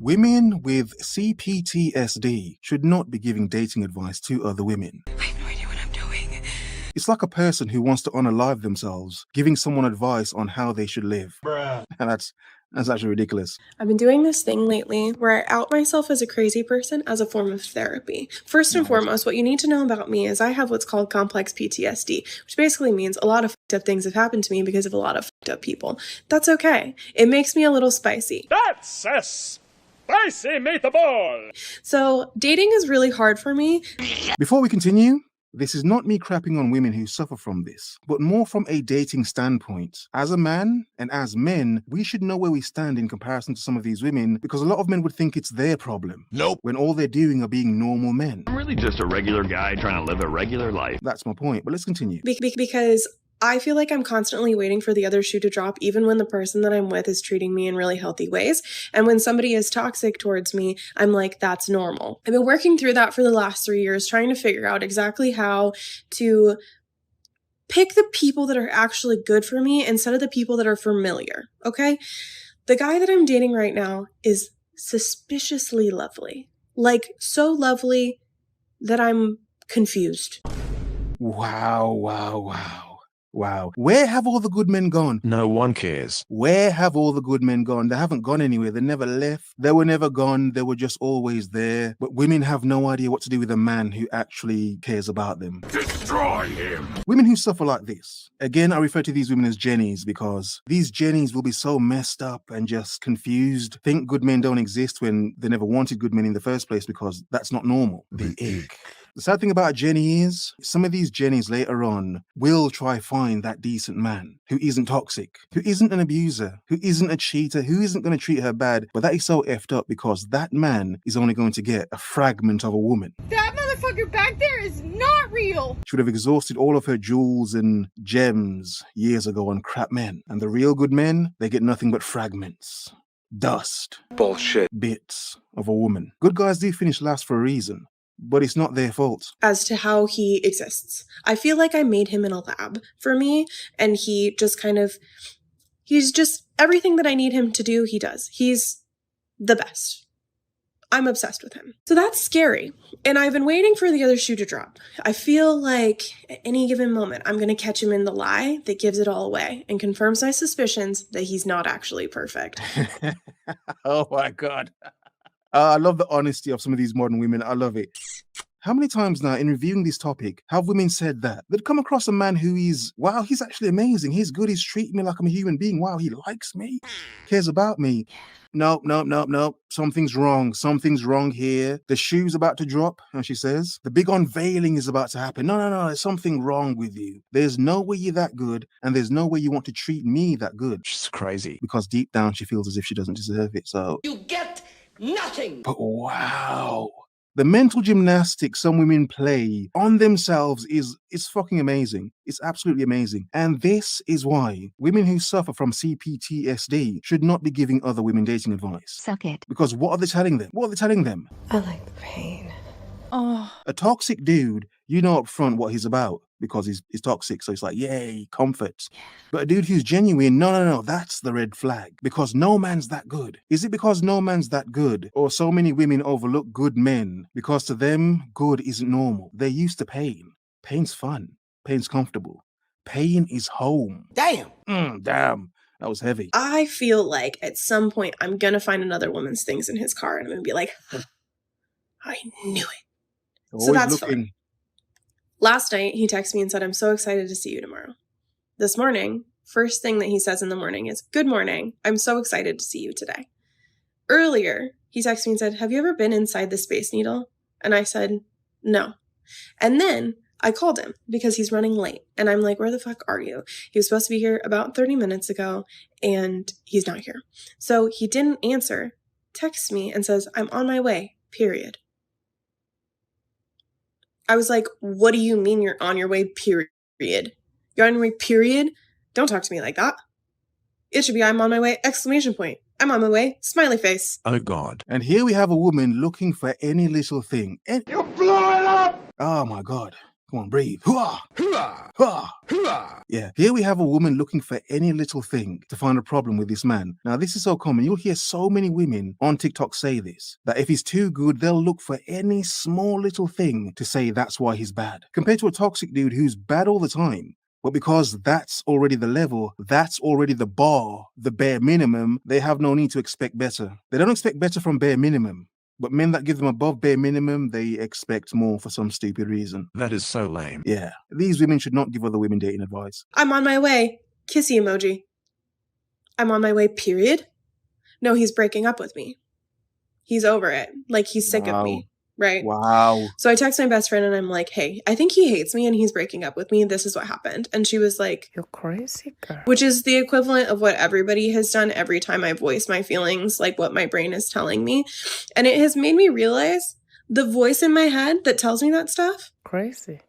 Women with CPTSD should not be giving dating advice to other women. I have no idea what I'm doing. It's like a person who wants to unalive themselves, giving someone advice on how they should live. Bruh. And that's actually ridiculous. I've been doing this thing lately where I out myself as a crazy person as a form of therapy. First and foremost, what you need to know about me is I have what's called complex PTSD, which basically means a lot of fucked up things have happened to me because of a lot of fucked up people. That's okay. It makes me a little spicy. That's a spicy meatball! So dating is really hard for me. Before we continue, this is not me crapping on women who suffer from this, but more from a dating standpoint. As a man and as men, we should know where we stand in comparison to some of these women, because a lot of men would think it's their problem. Nope. When all they're doing are being normal men. I'm really just a regular guy trying to live a regular life. That's my point, but let's continue. Because I feel like I'm constantly waiting for the other shoe to drop, even when the person that I'm with is treating me in really healthy ways. And when somebody is toxic towards me, I'm like, that's normal. I've been working through that for the last 3 years, trying to figure out exactly how to pick the people that are actually good for me instead of the people that are familiar, okay? The guy that I'm dating right now is suspiciously lovely. Like, so lovely that I'm confused. Wow. Where have all the good men gone? No one cares. Where have all the good men gone? They haven't gone anywhere. They never left. They were never gone. They were just always there. But women have no idea what to do with a man who actually cares about them. Destroy him! Women who suffer like this. Again, I refer to these women as Jennies because these Jennies will be so messed up and just confused, think good men don't exist when they never wanted good men in the first place because that's not normal. The ick. The sad thing about Jenny is some of these Jennies later on will try find that decent man who isn't toxic, who isn't an abuser, who isn't a cheater, who isn't going to treat her bad. But that is so effed up because that man is only going to get a fragment of a woman. That motherfucker back there is not real. She would have exhausted all of her jewels and gems years ago on crap men. And the real good men, they get nothing but fragments, dust, Bullshit. bits of a woman. Good guys do finish last for a reason. But it's not their fault. As to how he exists. I feel like I made him in a lab for me, and he just he's just everything that I need him to do, he does. He's the best. I'm obsessed with him. So that's scary. And I've been waiting for the other shoe to drop. I feel like at any given moment, I'm going to catch him in the lie that gives it all away and confirms my suspicions that he's not actually perfect. Oh my God. I love the honesty of some of these modern women. I love it. How many times now in reviewing this topic have women said that? They'd come across a man who is, wow, he's actually amazing. He's good. He's treating me like I'm a human being. Wow, he likes me, cares about me. Nope. Something's wrong. Something's wrong here. The shoe's about to drop, and she says. The big unveiling is about to happen. No. There's something wrong with you. There's no way you're that good, and there's no way you want to treat me that good. She's crazy. Because deep down, she feels as if she doesn't deserve it. So You get nothing. But wow. The mental gymnastics some women play on themselves is fucking amazing. It's absolutely amazing. And this is why women who suffer from CPTSD should not be giving other women dating advice. Suck it. Because what are they telling them? I like the pain. Oh, A toxic dude, you know up front what he's about because he's toxic. So it's like, yay, comfort. But a dude who's genuine, no, that's the red flag. Because no man's that good. Is it because no man's that good? Or so many women overlook good men because to them, good isn't normal. They're used to pain. Pain's fun. Pain's comfortable. Pain is home. Damn. Damn. That was heavy. I feel like at some point I'm going to find another woman's things in his car and I'm going to be like, I knew it. So that's fun. Last night, he texted me and said, I'm so excited to see you tomorrow. This morning, first thing that he says in the morning is, good morning. I'm so excited to see you today. Earlier, he texted me and said, have you ever been inside the Space Needle? And I said, no. And then I called him because he's running late. And I'm like, where the fuck are you? He was supposed to be here about 30 minutes ago and he's not here. So he didn't answer, texts me and says, I'm on my way, period. I was like, what do you mean you're on your way, period? You're on your way, period? Don't talk to me like that. It should be, I'm on my way, exclamation point. I'm on my way, smiley face. Oh God. And here we have a woman looking for any little thing. You blew it up! Oh my God. Come on, breathe. Hooah! Hooah! Hooah! Hooah! Yeah, here we have a woman looking for any little thing to find a problem with this man. Now, this is so common. You'll hear so many women on TikTok say this, that if he's too good, they'll look for any small little thing to say that's why he's bad. Compared to a toxic dude who's bad all the time. But because that's already the level, that's already the bar, the bare minimum, they have no need to expect better. They don't expect better from bare minimum. But men that give them above bare minimum, they expect more for some stupid reason. That is so lame. Yeah, these women should not give other women dating advice. I'm on my way. Kissy emoji. I'm on my way, period. No, he's breaking up with me. He's over it. Like, he's sick of me. Right? Wow. So I text my best friend and I'm like, hey, I think he hates me and he's breaking up with me. This is what happened. And she was like, you're crazy, girl. Which is the equivalent of what everybody has done every time I voice my feelings, like what my brain is telling me. And it has made me realize the voice in my head that tells me that stuff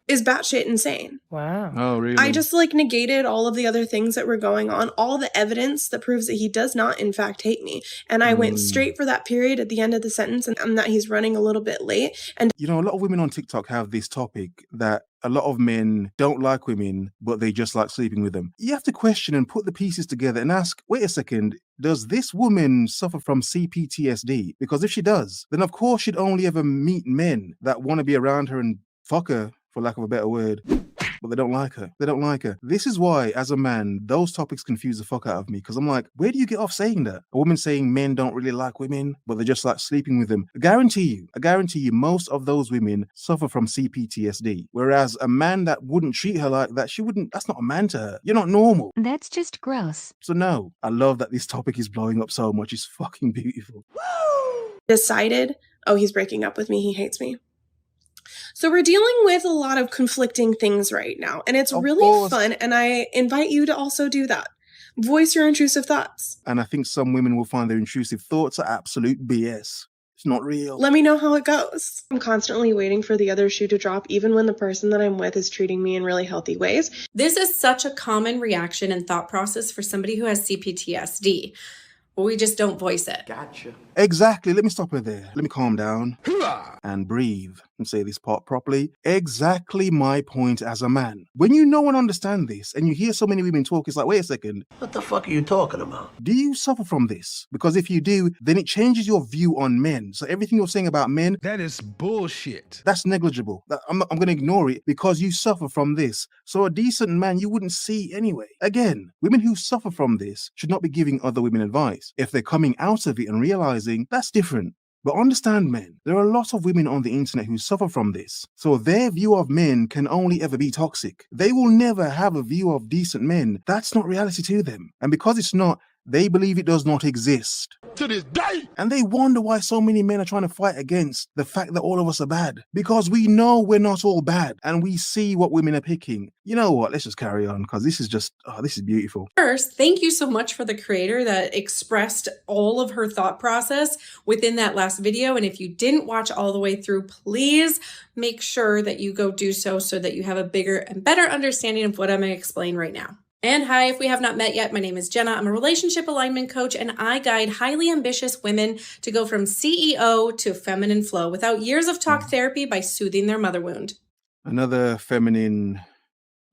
is batshit insane. Wow. Oh, really? I just like negated all of the other things that were going on, all the evidence that proves that he does not in fact hate me. And I went straight for that period at the end of the sentence and that he's running a little bit late. And you know, a lot of women on TikTok have this topic that a lot of men don't like women, but they just like sleeping with them. You have to question and put the pieces together and ask, wait a second, does this woman suffer from CPTSD? Because if she does, then of course she'd only ever meet men that want to be around her and fuck her, for lack of a better word. But they don't like her. They don't like her. This is why, as a man, those topics confuse the fuck out of me. Because I'm like, where do you get off saying that? A woman saying men don't really like women, but they just like sleeping with them. I guarantee you, most of those women suffer from CPTSD. Whereas a man that wouldn't treat her like that, that's not a man to her. You're not normal. That's just gross. So no, I love that this topic is blowing up so much. It's fucking beautiful. decided, oh, he's breaking up with me. He hates me. So we're dealing with a lot of conflicting things right now, and it's really fun, and I invite you to also do that. Voice your intrusive thoughts. And I think some women will find their intrusive thoughts are absolute BS. It's not real. Let me know how it goes. I'm constantly waiting for the other shoe to drop, even when the person that I'm with is treating me in really healthy ways. This is such a common reaction and thought process for somebody who has CPTSD. We just don't voice it. Gotcha. Exactly. Let me stop her there. Let me calm down and breathe and say this part properly. Exactly my point as a man. When you know and understand this and you hear so many women talk, it's like, wait a second. What the fuck are you talking about? Do you suffer from this? Because if you do, then it changes your view on men. So everything you're saying about men, that is bullshit. That's negligible. I'm going to ignore it because you suffer from this. So a decent man you wouldn't see anyway. Again, women who suffer from this should not be giving other women advice. If they're coming out of it and realizing, that's different. But understand, men, there are a lot of women on the internet who suffer from this. So their view of men can only ever be toxic. They will never have a view of decent men. That's not reality to them. And because it's not, they believe it does not exist. To this day! And they wonder why so many men are trying to fight against the fact that all of us are bad. Because we know we're not all bad. And we see what women are picking. You know what? Let's just carry on because this is just, this is beautiful. First, thank you so much for the creator that expressed all of her thought process within that last video. And if you didn't watch all the way through, please make sure that you go do so that you have a bigger and better understanding of what I'm going to explain right now. And hi, if we have not met yet, my name is Jenna. I'm a relationship alignment coach, and I guide highly ambitious women to go from CEO to feminine flow without years of talk therapy by soothing their mother wound. Another feminine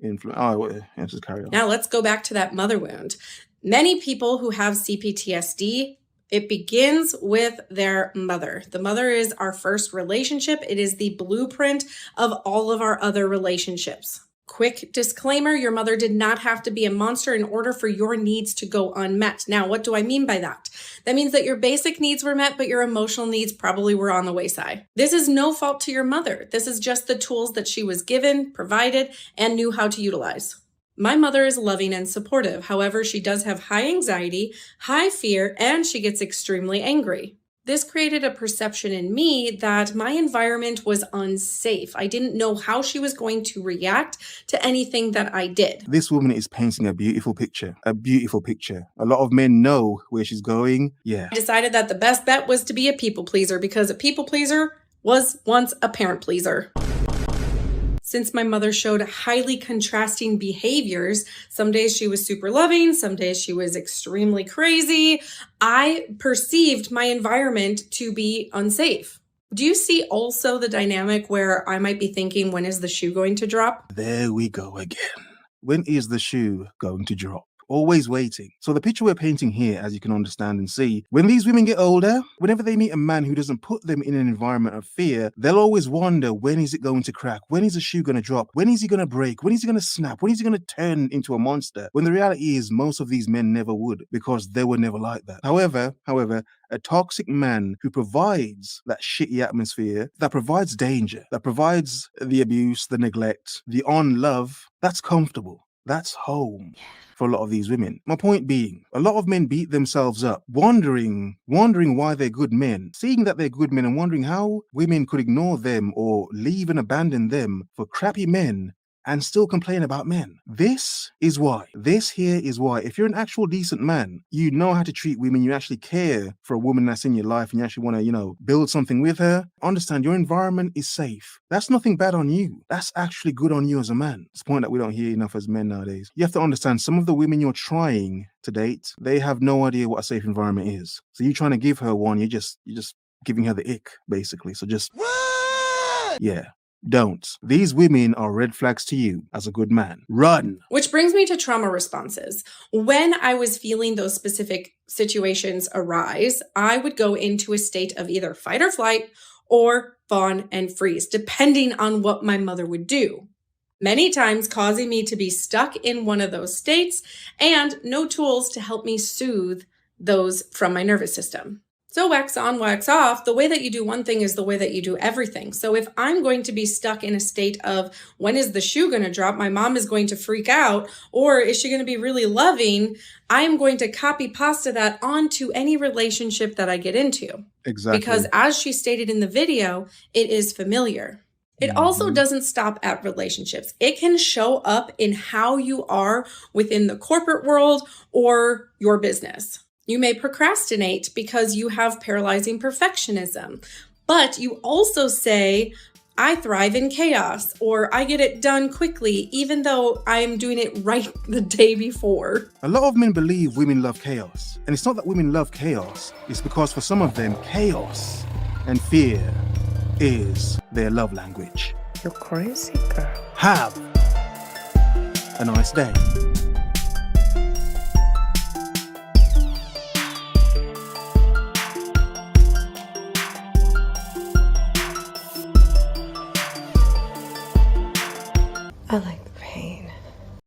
influence. Oh, yeah, just carry on. Now let's go back to that mother wound. Many people who have CPTSD, it begins with their mother. The mother is our first relationship. It is the blueprint of all of our other relationships. Quick disclaimer, your mother did not have to be a monster in order for your needs to go unmet. Now, what do I mean by that? That means that your basic needs were met, but your emotional needs probably were on the wayside. This is no fault to your mother. This is just the tools that she was given, provided, and knew how to utilize. My mother is loving and supportive. However, she does have high anxiety, high fear, and she gets extremely angry. This created a perception in me that my environment was unsafe. I didn't know how she was going to react to anything that I did. This woman is painting a beautiful picture. A beautiful picture. A lot of men know where she's going. Yeah. I decided that the best bet was to be a people pleaser because a people pleaser was once a parent pleaser. Since my mother showed highly contrasting behaviors, some days she was super loving, some days she was extremely crazy, I perceived my environment to be unsafe. Do you see also the dynamic where I might be thinking, when is the shoe going to drop? There we go again. When is the shoe going to drop? Always waiting. So the picture we're painting here, as you can understand and see, when these women get older, whenever they meet a man who doesn't put them in an environment of fear, they'll always wonder, when is it going to crack? When is the shoe going to drop? When is he going to break? When is he going to snap? When is he going to turn into a monster? When the reality is, most of these men never would, because they were never like that. However, a toxic man who provides that shitty atmosphere, that provides danger, that provides the abuse, the neglect, the on-love, that's comfortable. That's home. For a lot of these women. My point being, a lot of men beat themselves up, wondering why they're good men, seeing that they're good men and wondering how women could ignore them or leave and abandon them for crappy men and still complain about men. This is why. This here is why. If you're an actual decent man, you know how to treat women, you actually care for a woman that's in your life and you actually want to, build something with her, understand your environment is safe. That's nothing bad on you. That's actually good on you as a man. It's a point that we don't hear enough as men nowadays. You have to understand, some of the women you're trying to date, they have no idea what a safe environment is. So you're trying to give her one, you're just giving her the ick, basically. So just, yeah. Don't. These women are red flags to you as a good man. Run. Which brings me to trauma responses. When I was feeling those specific situations arise, I would go into a state of either fight or flight or fawn and freeze, depending on what my mother would do. Many times causing me to be stuck in one of those states and no tools to help me soothe those from my nervous system. So wax on, wax off, the way that you do one thing is the way that you do everything. So if I'm going to be stuck in a state of, when is the shoe going to drop? My mom is going to freak out, or is she going to be really loving? I'm going to copy pasta that onto any relationship that I get into. Exactly. Because as she stated in the video, it is familiar. It also doesn't stop at relationships. It can show up in how you are within the corporate world or your business. You may procrastinate because you have paralyzing perfectionism, but you also say, I thrive in chaos, or I get it done quickly, even though I am doing it right the day before. A lot of men believe women love chaos. And it's not that women love chaos. It's because for some of them, chaos and fear is their love language. You're crazy, girl. Have a nice day.